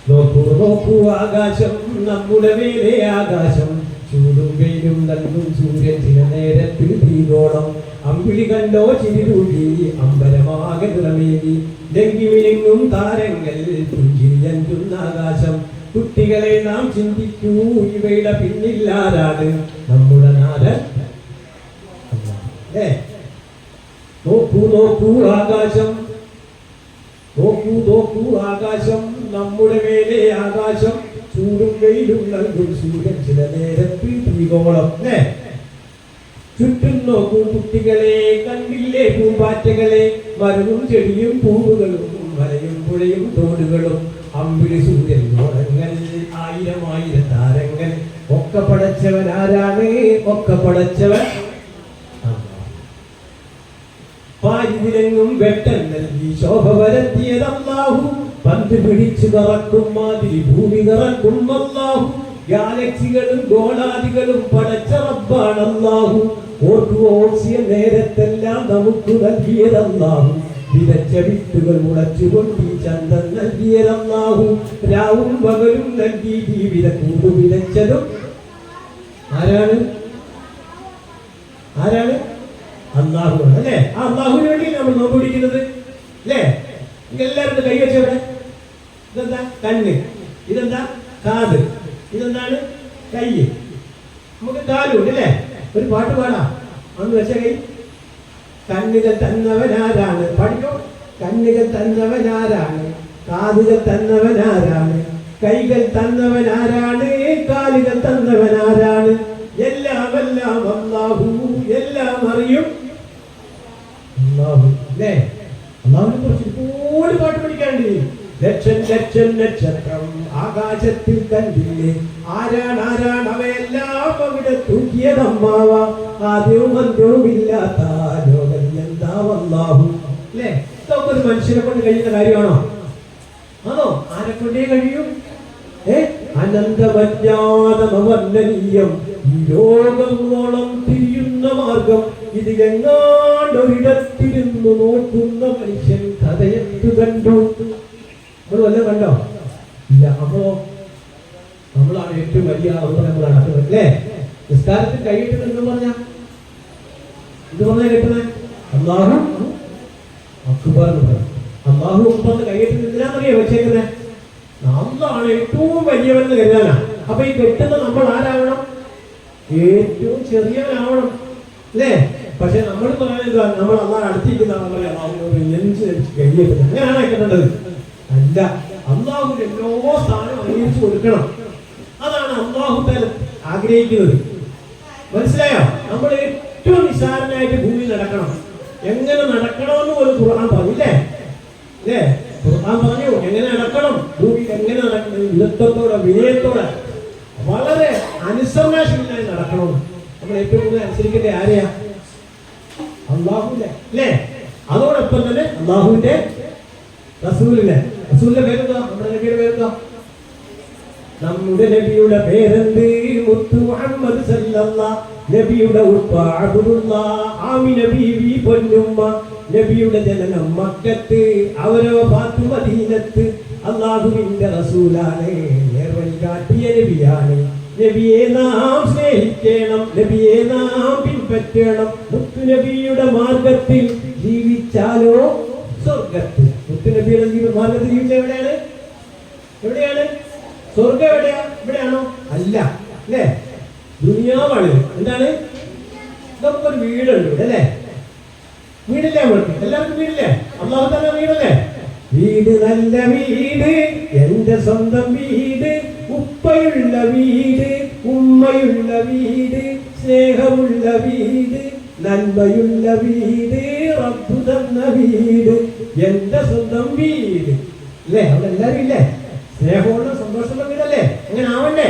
നോക്കൂ നോക്കൂ ആകാശം, നമ്മുടെ മേലെ ആകാശം, ചൂടും വെയിലും നൽകും സൂര്യൻ ചില നേരത്തിൽ തീഗോളം. അമ്പിളി കണ്ടോ ചിരിതൂകി അമ്പലമാകെ നിറമേകി, ലംഘിമിനുങ്ങും താരങ്ങൾ പുഞ്ചിരിയഞ്ചുന്ന ആകാശം. കുട്ടികളെ നാം ചിന്തിക്കൂ, ഇവയുടെ പിന്നില്ലാരാണ് നമ്മുടെ നാടൻ. നോക്കൂ നോക്കൂ ആകാശം, നോക്കൂ നോക്കൂ ആകാശം, നമ്മുടെ മേലെ ആകാശം, ചൂടും വെയിലും നൽകും സൂര്യൻ ചില നേരത്തിൽ തീഗോളം. ചുറ്റും നോക്കൂ കുട്ടികളെ, കണ്ടില്ലേ പൂമ്പാറ്റകളെ, മരവും ചെടിയും പൂവുകളും മലയും പുഴയും തോടുകളും. അമ്പിളി സൂര്യൻ ഗോളങ്ങൾ, ആയിരം ആയിരം താരങ്ങൾ. ഒക്കെ പടച്ചവൻ ആരാണ്? ഒക്കെ പടച്ചവൻ. പാരിതിലെങ്ങും വെട്ടം നൽകി ശോഭ വരുത്തിയത് അല്ലാഹു. പന്ത് പിടിച്ചു കറക്കും മാതിരി ഭൂമി കറക്കും അല്ലാഹു. ഗാലക്സികളും ഗോളാദികളും പടച്ച റബ്ബാണ് അല്ലാഹു. ഓർക്കുക നേരത്തെല്ലാം നമുക്ക് നൽകിയത് അല്ലാഹു. വിതച്ച വിത്തുകൾ മുളച്ചുകൊണ്ട് ചന്തം നൽകിയത് അല്ലാഹു. രാവും പകലും നൽകി ജീവിത കൂട് വിതച്ചതും ആരാണ്? ആരാണ്? അല്ലാഹു അല്ലേ? ആ അല്ലാഹുവിന് വേണ്ടി നമ്മൾ നോമ്പ് പിടിക്കുന്നത് അല്ലേ? എല്ലാവരും കൈ വെച്ചവിടെ. ഇതെന്താ? കണ്ണ്. ഇതെന്താ? കാത്. ഇതെന്താണ്? കൈ. നമുക്ക് കാലുണ്ട് അല്ലേ? ഒരു പാട്ട് പാടാം. അന്ന് വെച്ച കൈ. കണ്ണുകൾ തന്നവനാരാണ്? പഠിക്കോ. കണ്ണുകൾ തന്നവനാരാണ്? കാതുകൾ തന്നവനാരാണ്? കൈകൾ തന്നവനാരാണ്? കാലുകൾ തന്നവനാരാണ്? എല്ലാം എല്ലാം അല്ലാഹു. എല്ലാം അറിയും അല്ലാഹു അല്ലേ? അല്ലാഹുവിനെ കുറിച്ച് ഒരുപാട് പാട്ട് പഠിക്കാണ്ട്. ലക്ഷം ലക്ഷം നക്ഷത്രം ആകാശത്തിൽ കണ്ടില്ലേ? ആരാണ് ആരാണ് അവയെല്ലാം അവിടെ തൂക്കിയതമ്മാവ. ആദ്യവും അന്ത്യവും ഇല്ലാത്ത ലോകം എന്താ അല്ലാഹു അല്ലേ? ഇതൊക്കെ ഒരു മനുഷ്യനെ കൊണ്ട് കഴിയുന്ന കാര്യമാണോ? അതോ ആരെ കൊണ്ടേ കഴിയും? അനന്തമജ്ഞാതമവർണ്ണനീയം, ഈ ലോകങ്ങളോളം തിരിയുന്ന മാർഗം. ഇതിലെങ്ങാണ്ടൊരിടത്തിരുന്നു നോക്കുന്ന മനുഷ്യൻ കഥയെത്തു കണ്ടു. നമ്മൾ വല്ലതും കണ്ടോ? ഇല്ല. അപ്പോ നമ്മളാണ് ഏറ്റവും വലിയ നമ്മൾ നടക്കുന്നത് അല്ലേ? നിസ്കാരത്തിൽ കൈയിട്ടുന്നത് എന്ന് പറഞ്ഞാൽ ഇത് പറഞ്ഞാൽ കേട്ടുന്നത് അല്ലാഹു അക്ബർ എന്ന് പറയും. അല്ലാഹു അക്ബർ കൈയിട്ടുന്നത് എന്തിനാണെന്നറിയോ വെച്ചേക്കുന്നത്? നമ്മളാണ് ഏറ്റവും വലിയവരെന്ന് കരുതാനാ. അപ്പൊ ഈ കെട്ടുന്ന നമ്മൾ ആരാവണം? ഏറ്റവും ചെറിയവനാവണം അല്ലേ? പക്ഷെ നമ്മൾ പറയുന്നത് നമ്മൾ അള്ളാഹ് അടുത്തിരിക്കുന്ന കഴിയത്തില്ല. അങ്ങനെയാണ് കെട്ടേണ്ടത്. അല്ല, അള്ളാഹുവിന്റെ എല്ലാ സ്ഥാനവും അംഗീകരിച്ചു കൊടുക്കണം. അതാണ് അള്ളാഹു ആഗ്രഹിക്കുന്നത്. മനസ്സിലായോ? നമ്മൾ ഏറ്റവും നിസ്സാരനായിട്ട് ഭൂമിയിൽ നടക്കണം. എങ്ങനെ നടക്കണമെന്ന് പോലും ഖുർആൻ പറഞ്ഞില്ലേ? അല്ലേ? ഖുർആൻ പറഞ്ഞു എങ്ങനെ നടക്കണം, ഭൂമിയിൽ എങ്ങനെ നടക്കണം, വിദഗ്ധത്തോടെ വിനയത്തോടെ വളരെ അനുസരണശീലനായി നടക്കണം. നമ്മൾ ഏറ്റവും കൂടുതൽ അനുസരിക്കേണ്ട ആരെയാ? അള്ളാഹുവിനെ അല്ലേ? അതോടൊപ്പം തന്നെ അള്ളാഹുവിന്റെ റസൂലിനെ. റസൂലിന്റെ പേരെന്താ? നമ്മുടെ നബിയുടെ പേരെന്താ? നമ്മുടെ നബിയുടെ പേരെന്ത്? മുത്തു മുഹമ്മദ് സല്ലല്ലാഹ്. നബിയുടെ ഉപ്പ അബ്ദുല്ലാഹ്, ആമിന ബീവി പൊന്നുമ്മ. നബിയുടെ ജനനം മക്കത്ത്, അവരോ ഫാത്തു മദീനത്ത്. അള്ളാഹുവിന്റെ റസൂലാണ്, നേർവഴി കാട്ടിയ നബിയാണ്. നബിയെ നാം സ്നേഹിക്കണം, നബിയെ നാം പിൻപറ്റണം. മുത്തു നബിയുടെ മാർഗത്തിൽ ജീവിച്ചാലോ സ്വർഗത്തിൽ. മുത്തു നബിയുടെ മാർഗത്തിൽ ജീവിച്ച എവിടെയാണ്? എവിടെയാണ് സ്വർഗം? എവിടെയാ? ഇവിടെയാണോ? അല്ല അല്ലേ? ദുനിയാവാണ്. എന്താണ്? നമുക്കൊരു വീടുണ്ട് ഇവിടെ അല്ലേ? വീടില്ലേ? നമ്മൾക്ക് എല്ലാവർക്കും വീടില്ലേ? അല്ലാഹു തആല വീടല്ലേ? വീട് നല്ല വീട്, എന്റെ സ്വന്തം വീട്. ഉപ്പയുള്ള വീട്, ഉമ്മയുള്ള വീട്, സ്നേഹമുള്ള വീട്, നന്മയുള്ള വീട്, റബ്ബ് തന്ന വീട്, എന്റെ സ്വന്തം വീട് അല്ലേ? അവിടെ എല്ലാവരും ഇല്ലേ? സ്നേഹമുള്ള സന്തോഷമുള്ള വീടല്ലേ? അങ്ങനെ ആവണ്ടേ?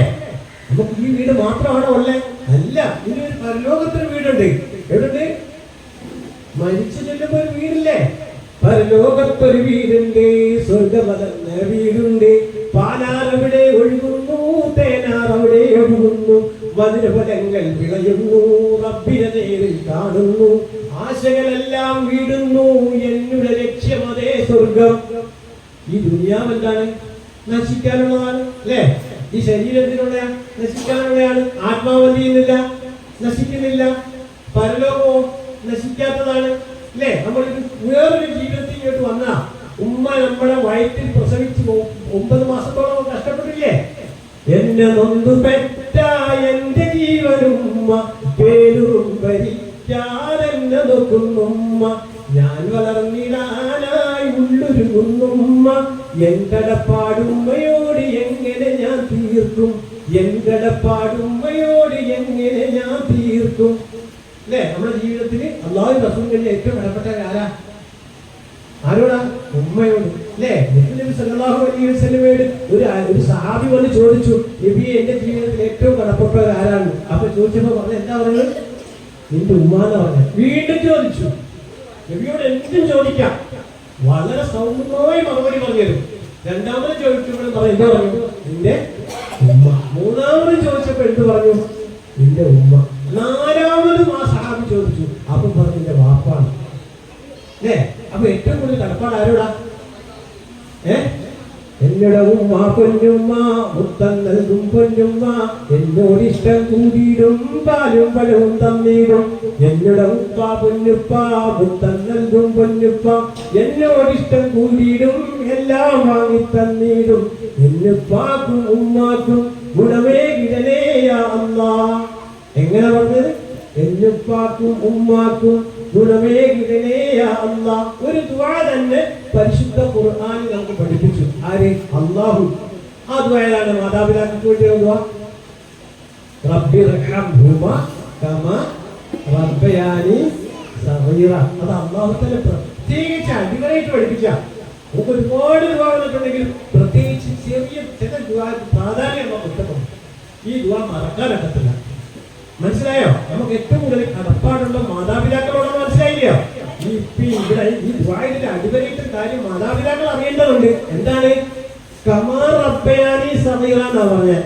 നമുക്ക് ഈ വീട് മാത്രമാണോ ഉള്ളേ? അല്ല, ഇനി ഒരു പരലോകത്തൊരു വീടുണ്ട്. എവിടെ? മരിച്ചു ചെല്ലുമ്പോ ഒരു വീടില്ലേ? പരലോകത്തൊരു വീടുണ്ട്, സ്വർഗമലർന്ന വീടുണ്ട്. പാലാറവിടെ ഒഴുകുന്നു, തേനാർ അവിടെ ഒഴുകുന്നു. മധുരഫലങ്ങൾ വിളയുന്നു, റബ്ബിനെ നേരിൽ കാണുന്നു. ആശകളെല്ലാം വീടുന്നു, എന്നുടെ ലക്ഷ്യം അതേ സ്വർഗം. ഈ ദുനിയാവ് എന്താണ്? നശിക്കാനുള്ളതാണ് അല്ലേ? ഈ ശരീരത്തിനുള്ള നശിക്കാനുള്ളതാണ്. ആത്മാവ് എന്ത് ചെയ്യുന്നില്ല? നശിക്കുന്നില്ല. പരലോകമോ നശിക്കാത്തതാണ് അല്ലേ? നമ്മൾ വേറൊരു ജീവിതത്തിൽ ഇങ്ങോട്ട് വന്നാ ഉമ്മ നമ്മളെ വയറ്റിൽ പ്രസവിച്ച് 9 മാസത്തോളം കഷ്ടപ്പെട്ടില്ലേ? എന്നെ നൊന്തു പെറ്റ എന്റെ ജീവനുമ്മ പേരും ഭരിക്കാതെന്നെ നോക്കുന്നുമ്മ ഞാൻ വളർന്നിടാനായി ഉള്ളൊരുങ്ങുന്നുമ്മ എങ്കടപ്പാടുമ്മയോട് എങ്ങനെ ഞാൻ തീർക്കും? എങ്കടപ്പാടുമ്മയോട് എങ്ങനെ ഞാൻ തീർക്കും? അല്ലേ? നമ്മുടെ ജീവിതത്തിൽ അല്ലാഹു റസൂലിന്റെ ഏറ്റവും ഇടപെട്ട ആരോടാ? ഉമ്മയോട് അല്ലേ? നബി സല്ലല്ലാഹു അലൈഹി വസല്ലമയോട് ഒരു സഹാബി വന്ന് ചോദിച്ചു, നബിയെ എന്റെ ജീവിതത്തിൽ ഏറ്റവും കടപ്പെട്ടവർ ആരാണ്? അപ്പൊ ചോദിച്ചപ്പോ പറഞ്ഞ എന്താ പറഞ്ഞത്? നിന്റെ ഉമ്മാന്ന് പറഞ്ഞ. വീണ്ടും ചോദിച്ചു. നബിയോട് എന്തും ചോദിക്കാം, വളരെ സൗമ്യമായി മറുപടി പറഞ്ഞു തരും. രണ്ടാമത് ചോദിച്ചപ്പോഴും പറഞ്ഞു എന്താ പറഞ്ഞു? നിന്റെ ഉമ്മ. മൂന്നാമത് ചോദിച്ചപ്പോ എന്ത് പറഞ്ഞു? നിന്റെ ഉമ്മ. നാലാമതും ആ സഹാബി ചോദിച്ചു, അപ്പൊ പറഞ്ഞു നിന്റെ വാപ്പാണ്. അല്ലേ? അപ്പൊ ഏറ്റവും കൂടുതൽ കടപ്പാട് ആരോടാ? എന്നോട് ഉമ്മ പൊന്നുമ്മ മുത്തം നൽകും പൊന്നുമ്മ എന്നോട് ഇഷ്ടം കൂടിയിടും പാലും പഴവും തന്നിടും. എന്നോട് ഉപ്പ പൊന്നുപ്പ മുത്തം നൽകും പൊന്നുപ്പ എന്നോട് ഇഷ്ടം കൂടിയിടും എല്ലാം വാങ്ങി തന്നിടും. എന്നുപ്പാക്കും ഉമ്മാക്കും ഗുണമേ കിടനേയാ അല്ലാ. എങ്ങനെ പറഞ്ഞത്? എന്നുപ്പാക്കും ഉമ്മാക്കും ഗുണമേ കിടനേയാ അല്ലാ. ഒരു ദുആ തന്നെ പരിശുദ്ധ ഖുർആനിൽ നമുക്ക് പഠിപ്പിച്ചു. ആര്? അല്ലാഹു. ആ ദുആയാണ് മാതാപിതാക്കൾക്ക് വേണ്ടിയുള്ള ദുആ. റബ്ബിർഹംഹുമാ കമാ റബ്ബയാനി സഗീറ. അത് അല്ലാഹു തആല പ്രത്യേകിച്ച് അടിവരായിട്ട് പഠിപ്പിച്ച. നമുക്ക് ഒരുപാട് ദുആ വന്നിട്ടുണ്ടെങ്കിൽ പ്രത്യേകിച്ച് ചെറിയ ചില ദുആ പ്രാധാന്യം നമുക്ക് കിട്ടുന്നു. ഈ ദുആ മറക്കാനൊക്കത്തില്ല. മനസ്സിലായോ? നമുക്ക് ഏറ്റവും കൂടുതൽ കടപ്പാടുള്ള മാതാപിതാക്കളോടാണ്. മനസ്സിലായില്ലയോ? ഇവിടെ ഈ ദുആയിലെ അടിവരയിട്ട കാര്യം മാതാപിതാക്കൾ അറിയേണ്ടതുണ്ട്. എന്താണ്? കമാ റബ്ബയാനി സഗീറ എന്നാ പറഞ്ഞത്.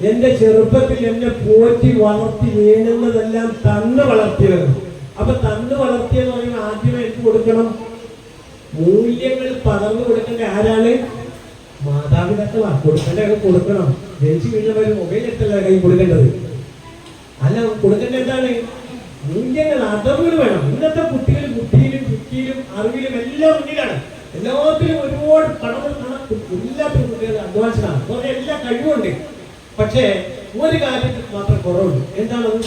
എന്റെ ചെറുപ്പത്തിൽ എന്നെ പോറ്റി വളർത്തി വേണ്ടുന്നതെല്ലാം തന്ന് വളർത്തിയത്. അപ്പൊ തന്ന് വളർത്തിയെന്ന് പറയുമ്പോൾ ആദ്യമേ എനിക്ക് കൊടുക്കണം, മൂല്യങ്ങൾ പകർന്നു കൊടുക്കേണ്ട ആരാണ്? മാതാപിതാക്കളാണ്. കൊടുക്കേണ്ടതൊക്കെ കൊടുക്കണം. ജനിച്ചു കഴിഞ്ഞവർ മൊബൈൽ എടുത്തല്ല കൈ കൊടുക്കേണ്ടത്. അല്ല, കൊടുക്കേണ്ട എന്താണ്? മൂല്യങ്ങൾ, അറിവുകൾ വേണം. ഇന്നത്തെ കുട്ടികൾ ബുദ്ധിയിലും യുക്തിയിലും അറിവിലും എല്ലാം മുന്നിലാണ്. എല്ലാത്തിലും ഒരുപാട് എല്ലാത്തിലും കുട്ടികൾ അഡ്വാൻസ്ഡാണ്. കുറെ എല്ലാ കഴിവുണ്ട്. പക്ഷേ ഒരു കാര്യത്തിൽ മാത്രം കുറവുണ്ട്. എന്താണത്?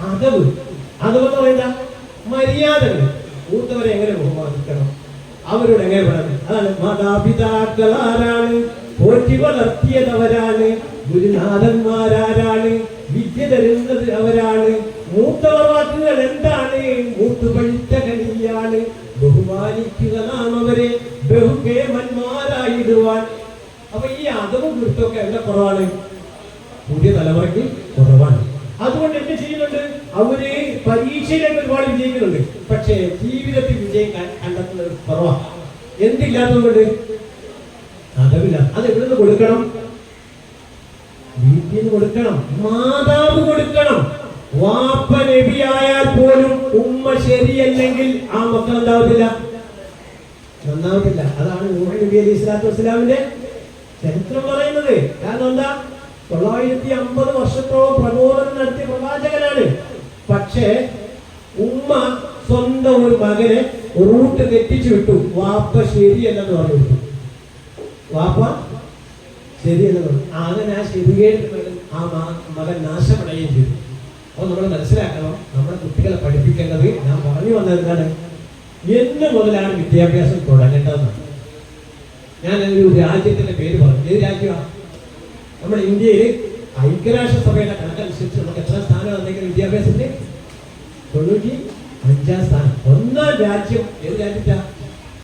അതവ്. അതെന്ന് പറയുന്ന മര്യാദകൾ. മൂത്തവരെ എങ്ങനെ ബഹുമാനിക്കണം, അവരോട് എങ്ങനെ വേണം. അതാണ് മാതാപിതാക്കൾ ആരാണ്? പോറ്റി വളർത്തിയതവരാണ്. ഗുരുനാഥന്മാരാരാണ്? വിദ്യ തരുന്നത് അവരാണ്. മൂത്തവർ വാക്കുകൾ എന്താണ്? മൂത്തുപഴിച്ച കനിയാണ്. ബഹുമാനിക്കുക നാം അവരെ ബഹുകേമന്മാരായിടുവാൻ. അപ്പൊ ഈ അതവും ഗുരുത്വമൊക്കെ എവിടെ കുറവാണ്? പുതിയ തലമുറയ്ക്ക് കുറവാണ്. അതുകൊണ്ട് എന്ത് ചെയ്യുന്നുണ്ട്? അവര് പരീക്ഷയിലേക്ക് ഒരുപാട് വിജയിക്കുന്നുണ്ട്. പക്ഷേ ജീവിതത്തിൽ വിജയം കണ്ടെത്തുന്നത് കുറവാണ്. എന്തില്ലാത്തതുകൊണ്ട്? അതവില്ല. അത് എവിടുന്ന് കൊടുക്കണം? വീട്ടിൽ നിന്ന് കൊടുക്കണം. മാതാവ് കൊടുക്കണം. വാപ്പ നബിയായാൽ പോലും ഉമ്മ ശരിയല്ലെങ്കിൽ ആ മക്കൾ എന്താവത്തില്ല, നന്നാവത്തില്ല. അതാണ് നൂഹ് നബി അലൈഹി സ്വലാത്തു വസ്സലാമിന്റെ ചരിത്രം പറയുന്നത്. കാരണം എന്താ? 950 വർഷത്തോളം പ്രബോധനം നടത്തിയ പ്രവാചകനാണ്. പക്ഷേ ഉമ്മ സ്വന്തം ഒരു മകനെ റൂട്ട് തെറ്റിച്ചു വിട്ടു. വാപ്പ ശരിയല്ലെന്ന് പറഞ്ഞു വിട്ടു. വാപ്പ ശരിയല്ലെന്ന് പറഞ്ഞു. അങ്ങനെ ആ ശരിയേട് ആ മകൻ നാശമടയുകയും ചെയ്തു. അപ്പോൾ നമ്മൾ മനസ്സിലാക്കണം, നമ്മുടെ കുട്ടികളെ പഠിപ്പിക്കേണ്ടത്, ഞാൻ പറഞ്ഞു വന്നത് എന്താണ്? എന്ന് മുതലാണ് വിദ്യാഭ്യാസം തുടങ്ങേണ്ടതെന്നാണ്. ഞാൻ ഒരു രാജ്യത്തിന്റെ പേര് പറഞ്ഞു. ഏത് രാജ്യമാണ്? നമ്മുടെ ഇന്ത്യയിൽ ഐക്യരാഷ്ട്രസഭയുടെ കണക്കനുസരിച്ച് നമുക്ക് എത്ര സ്ഥാനം വന്നെങ്കിലും വിദ്യാഭ്യാസത്തിന് 95-ാം സ്ഥാനം. 1ാം രാജ്യം ഏത് രാജ്യത്താണ്?